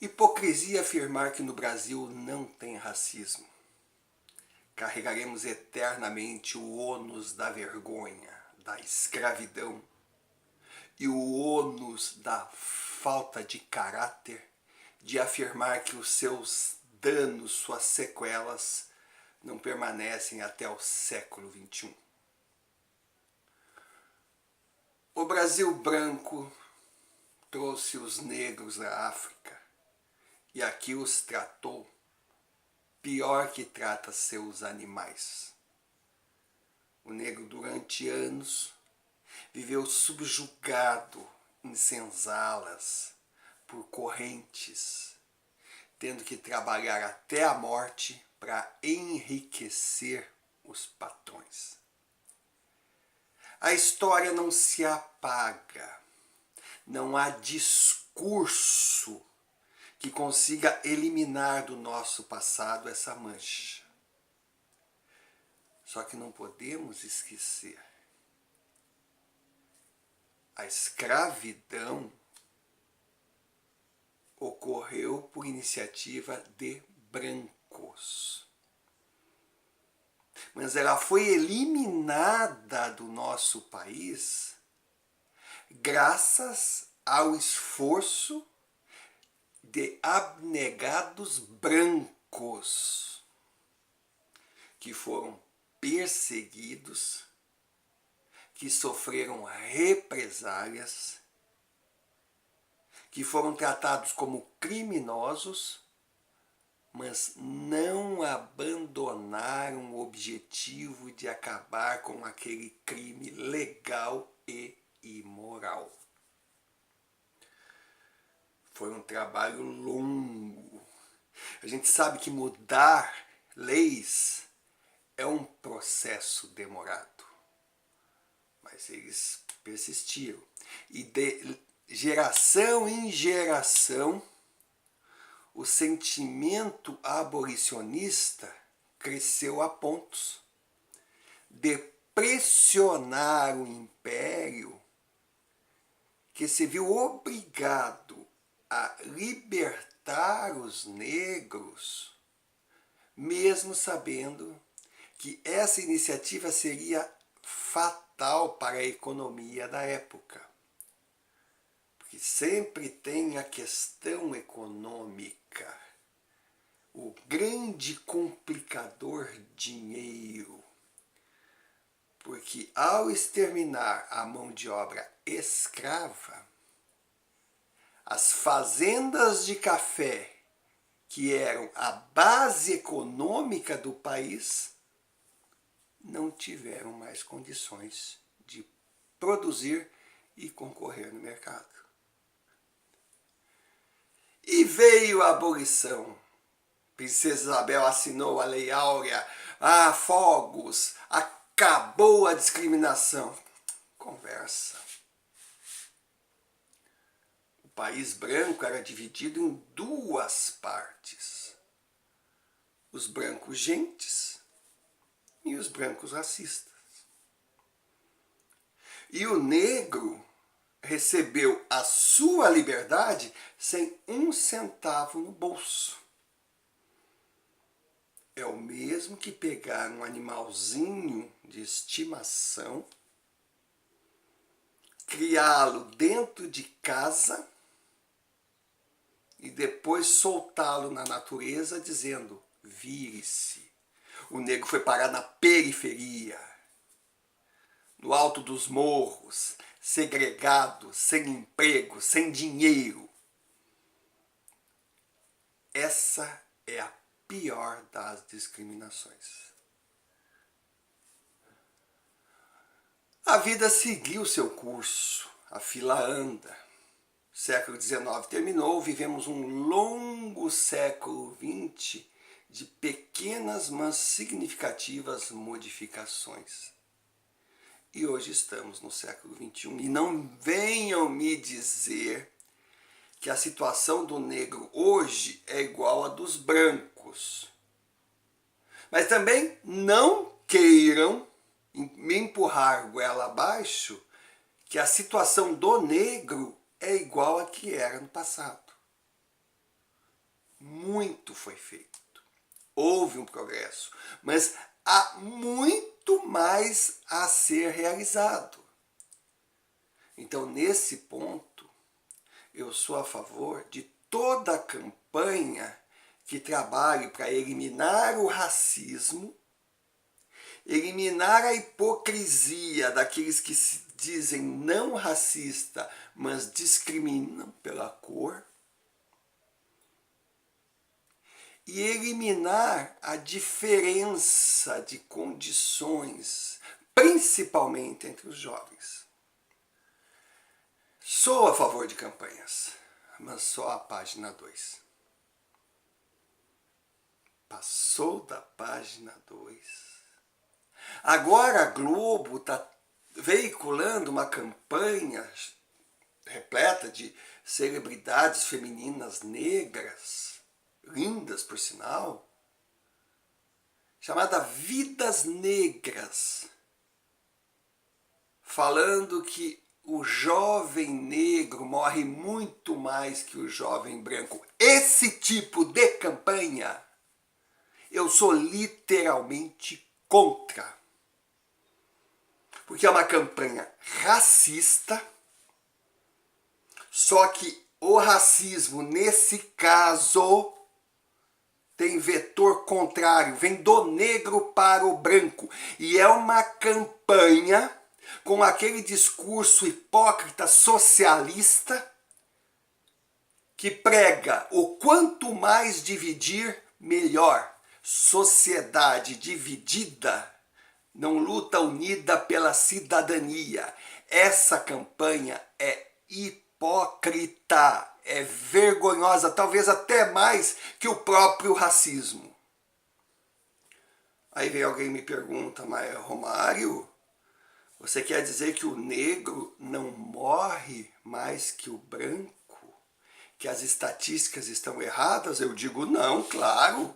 Hipocrisia afirmar que no Brasil não tem racismo. Carregaremos eternamente o ônus da vergonha, da escravidão e o ônus da falta de caráter de afirmar que os seus danos, suas sequelas, não permanecem até o século XXI. O Brasil branco trouxe os negros da África e aqui os tratou pior que trata seus animais. O negro durante anos viveu subjugado em senzalas por correntes, tendo que trabalhar até a morte para enriquecer os patrões. A história não se apaga, não há discurso que consiga eliminar do nosso passado essa mancha. Só que não podemos esquecer. A escravidão ocorreu por iniciativa de brancos. Mas ela foi eliminada do nosso país graças ao esforço de abnegados brancos que foram perseguidos, que sofreram represálias, que foram tratados como criminosos, mas não abandonaram o objetivo de acabar com aquele crime legal e imoral. Foi um trabalho longo. A gente sabe que mudar leis é um processo demorado. Mas eles persistiram. E de geração em geração, o sentimento abolicionista cresceu a pontos de pressionar o império, que se viu obrigado a libertar os negros, mesmo sabendo que essa iniciativa seria fatal para a economia da época. Porque sempre tem a questão econômica, o grande complicador dinheiro. Porque ao exterminar a mão de obra escrava, as fazendas de café, que eram a base econômica do país, não tiveram mais condições de produzir e concorrer no mercado. E veio a abolição. Princesa Isabel assinou a Lei Áurea, fogos, acabou a discriminação. Conversa. O país branco era dividido em duas partes. Os brancos gentes e os brancos racistas. E o negro recebeu a sua liberdade sem um centavo no bolso. É o mesmo que pegar um animalzinho de estimação, criá-lo dentro de casa e depois soltá-lo na natureza dizendo, vire-se. O negro foi parar na periferia, no alto dos morros, segregado, sem emprego, sem dinheiro. Essa é a pior das discriminações. A vida seguiu seu curso, a fila anda. O século XIX terminou, vivemos um longo século XX de pequenas, mas significativas modificações. E hoje estamos no século XXI. E não venham me dizer que a situação do negro hoje é igual à dos brancos. Mas também não queiram me empurrar goela abaixo que a situação do negro é igual a que era no passado. muito foi feito. Houve um progresso, mas há muito mais a ser realizado. Então, nesse ponto, eu sou a favor de toda a campanha que trabalhe para eliminar o racismo, eliminar a hipocrisia daqueles que se dizem não racista, mas discriminam pela cor, e eliminar a diferença de condições, principalmente entre os jovens. Sou a favor de campanhas, mas só a página 2. Passou da página 2. Agora a Globo está veiculando uma campanha repleta de celebridades femininas negras, lindas por sinal, chamada Vidas Negras, falando que o jovem negro morre muito mais que o jovem branco. Esse tipo de campanha eu sou literalmente contra. Porque é uma campanha racista, só que o racismo, nesse caso, tem vetor contrário, vem do negro para o branco. E é uma campanha com aquele discurso hipócrita socialista que prega o quanto mais dividir, melhor. Sociedade dividida não luta unida pela cidadania. Essa campanha é hipócrita, é vergonhosa, talvez até mais que o próprio racismo. Aí vem alguém e me pergunta, mas Romário, você quer dizer que o negro não morre mais que o branco? Que as estatísticas estão erradas? Eu digo não, claro.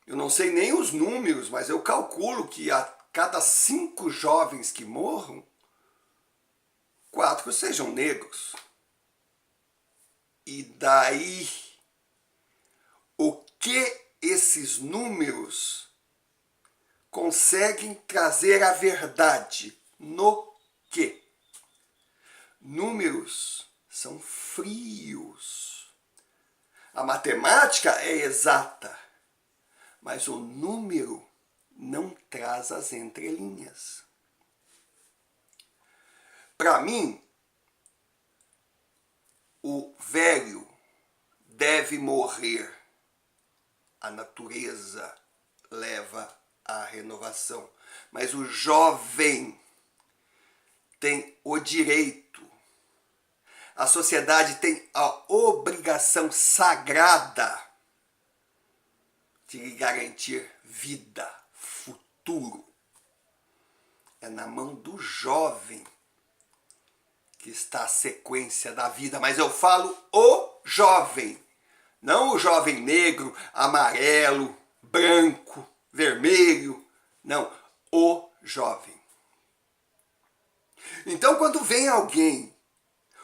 Eu não sei nem os números, mas eu calculo que a cada 5 jovens que morram, 4 sejam negros. E daí, o que esses números conseguem trazer a verdade? No quê? Números são frios. A matemática é exata, mas o número não traz as entrelinhas. Para mim, o velho deve morrer. A natureza leva à renovação. Mas o jovem tem o direito. A sociedade tem a obrigação sagrada de lhe garantir vida, futuro. É na mão do jovem que está a sequência da vida, mas eu falo o jovem, não o jovem negro, amarelo, branco, vermelho, não, o jovem. Então, quando vem alguém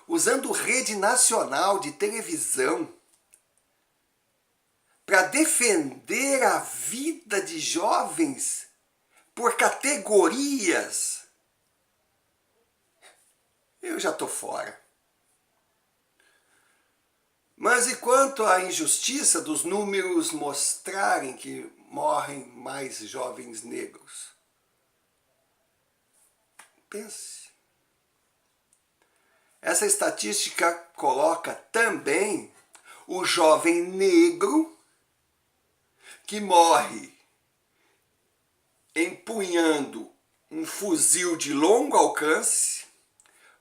usando rede nacional de televisão para defender a vida de jovens por categorias, eu já estou fora. Mas e quanto à injustiça dos números mostrarem que morrem mais jovens negros? Pense. Essa estatística coloca também o jovem negro que morre empunhando um fuzil de longo alcance,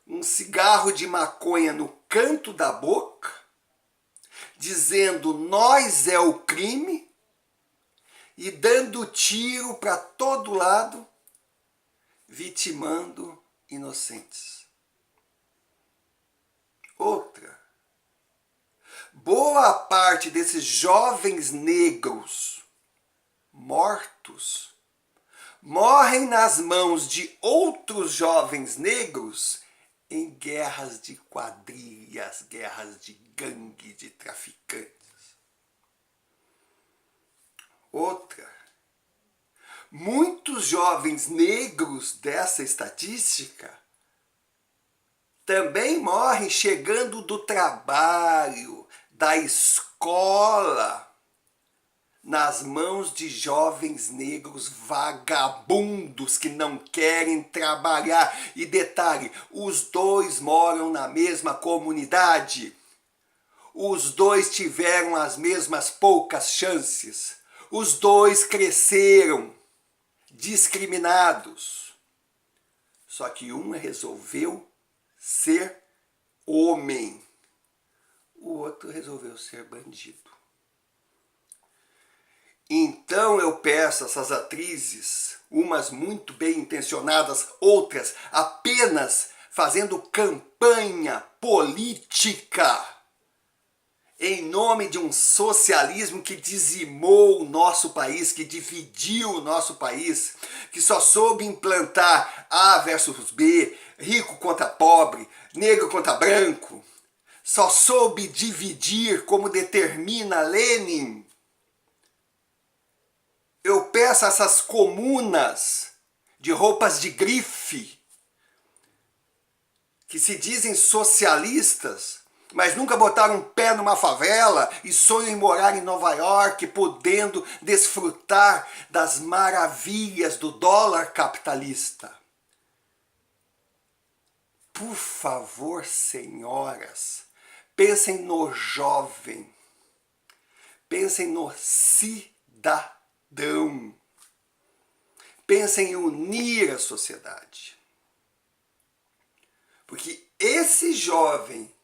um cigarro de maconha no canto da boca, dizendo nós é o crime e dando tiro para todo lado, vitimando inocentes. Outra, boa parte desses jovens negros mortos morrem nas mãos de outros jovens negros em guerras de quadrilhas, guerras de gangue, de traficantes. Outra, muitos jovens negros dessa estatística também morrem chegando do trabalho, da escola, nas mãos de jovens negros vagabundos que não querem trabalhar. E detalhe, os dois moram na mesma comunidade. Os dois tiveram as mesmas poucas chances. Os dois cresceram discriminados. Só que um resolveu ser homem. O outro resolveu ser bandido. Então eu peço a essas atrizes, umas muito bem intencionadas, outras apenas fazendo campanha política em nome de um socialismo que dizimou o nosso país, que dividiu o nosso país, que só soube implantar A versus B, rico contra pobre, negro contra branco, só soube dividir como determina Lenin. Eu peço a essas comunas de roupas de grife, que se dizem socialistas, mas nunca botaram um pé numa favela e sonham em morar em Nova York, podendo desfrutar das maravilhas do dólar capitalista. Por favor, senhoras, pensem no jovem, pensem no cidadão. Pensem em unir a sociedade. Porque esse jovem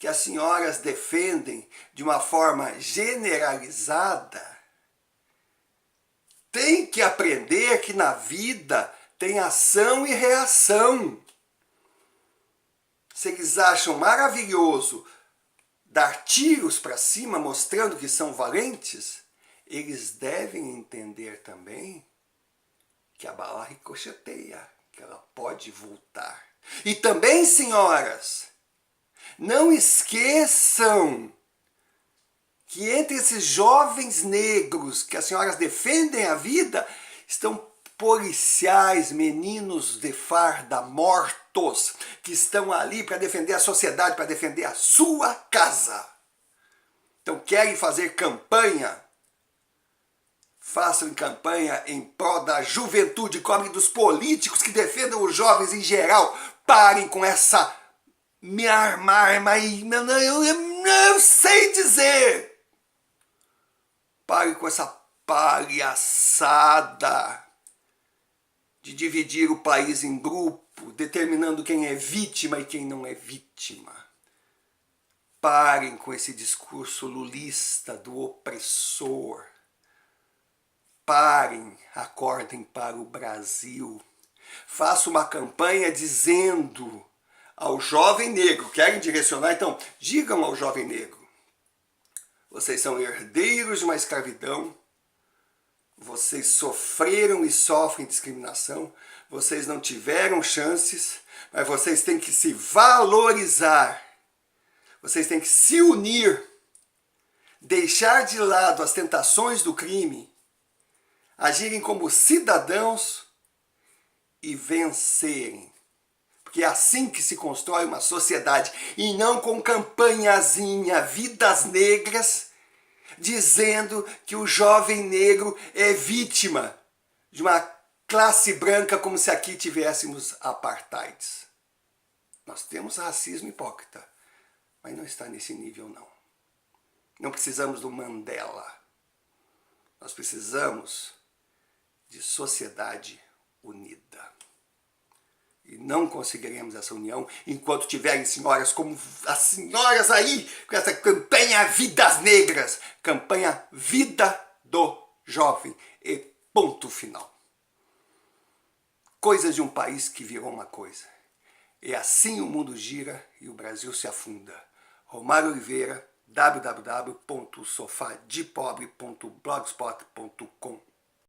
que as senhoras defendem de uma forma generalizada tem que aprender que na vida tem ação e reação. Se eles acham maravilhoso dar tiros para cima mostrando que são valentes, eles devem entender também que a bala ricocheteia, que ela pode voltar. E também, senhoras, não esqueçam que entre esses jovens negros que as senhoras defendem a vida, estão policiais, meninos de farda mortos, que estão ali para defender a sociedade, para defender a sua casa. Então querem fazer campanha? Façam campanha em prol da juventude, cobrem dos políticos que defendam os jovens em geral. Parem com essa eu sei dizer. Parem com essa palhaçada de dividir o país em grupo, determinando quem é vítima e quem não é vítima. Parem com esse discurso lulista do opressor. Parem, acordem para o Brasil. Faça uma campanha dizendo ao jovem negro, querem direcionar? Então, digam ao jovem negro, vocês são herdeiros de uma escravidão, vocês sofreram e sofrem discriminação, vocês não tiveram chances, mas vocês têm que se valorizar, vocês têm que se unir, deixar de lado as tentações do crime, agirem como cidadãos e vencerem. Porque é assim que se constrói uma sociedade, e não com campanhazinha, vidas negras, dizendo que o jovem negro é vítima de uma classe branca, como se aqui tivéssemos apartheids. Nós temos racismo hipócrita, mas não está nesse nível não. Não precisamos do Mandela. Nós precisamos de sociedade unida. E não conseguiremos essa união enquanto tiverem senhoras como as senhoras aí, com essa campanha Vidas Negras, campanha Vida do Jovem, e ponto final. Coisas de um país que virou uma coisa. E assim o mundo gira e o Brasil se afunda. Romário Oliveira, www.sofadepobre.blogspot.com